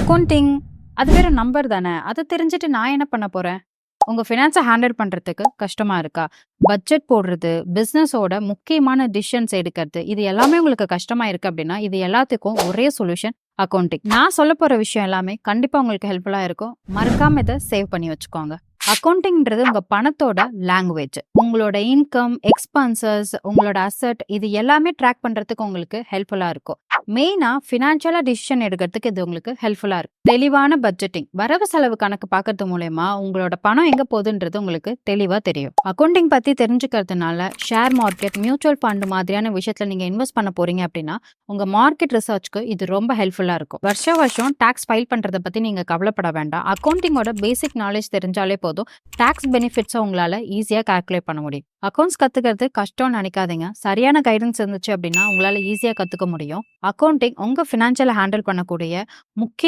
Accounting அது வேற number தானே. அத தெரிஞ்சுட்டு நான் என்ன பண்ண போறேன்? உங்க ஃபினான்ஸ ஹேண்டில் பண்றதுக்கு கஷ்டமா இருக்கா? பட்ஜெட் போடுறது, பிசினஸோட முக்கியமான டிசிஷன்ஸ் எடுக்கிறது, இது எல்லாமே உங்களுக்கு கஷ்டமா இருக்கு அப்படின்னா, இது எல்லாத்துக்கும் ஒரே சொல்யூஷன் அக்கவுண்டிங். நான் சொல்லப் போற விஷயம் எல்லாமே கண்டிப்பா உங்களுக்கு ஹெல்ப்ஃபுல்லா இருக்கும். மறக்காம இத சேவ் பண்ணி வச்சுக்கோங்க. அக்கவுண்டிங்ன்றது உங்க பணத்தோட லாங்குவேஜ். உங்களோட இன்கம், எக்ஸ்பென்சஸ், உங்களோட அசெட் இது எல்லாமே ட்ராக் பண்றதுக்கு உங்களுக்கு ஹெல்ப்ஃபுல்லா இருக்கும். மெயினா ஃபினான்ஷியலா டிசிஷன் எடுக்கிறதுக்கு இது உங்களுக்கு ஹெல்ப்ஃபுல்லா இருக்கும். தெளிவான பட்ஜெட்டிங், வரவு செலவு கணக்கு பார்க்கறது மூலயமா உங்களோட பணம் எங்க போகுதுன்றது உங்களுக்கு தெளிவா தெரியும். அக்கவுண்டிங் பத்தி தெரிஞ்சுக்கிறதுனால ஷேர் மார்க்கெட், மியூச்சுவல் ஃபண்ட் மாதிரியான விஷயத்துல நீங்க இன்வெஸ்ட் பண்ண போறீங்க அப்படின்னா, உங்க மார்க்கெட் ரிசர்ச்க்கு இது ரொம்ப ஹெல்ப்ஃபுல்லா இருக்கும். வருஷம் டாக்ஸ் ஃபைல் பண்றத பத்தி நீங்க கவலைப்பட வேண்டாம். அக்கவுண்டிங்கோட பேசிக் நாலேஜ் தெரிஞ்சாலே போதும். டாக்ஸ் பெனிஃபிட்ஸை உங்களால ஈஸியா கால்குலேட் பண்ண முடியும். அக்கவுண்ட்ஸ் கத்துக்கிறது கஷ்டம்னு நினைக்காதீங்க. சரியான கைடன்ஸ் இருந்துச்சு அப்படின்னா உங்களால ஈஸியா கத்துக்க முடியும். அக்கவுண்டிங் உங்க ஃபினான்ஷியலை ஹேண்டில் பண்ணக்கூடிய முக்கிய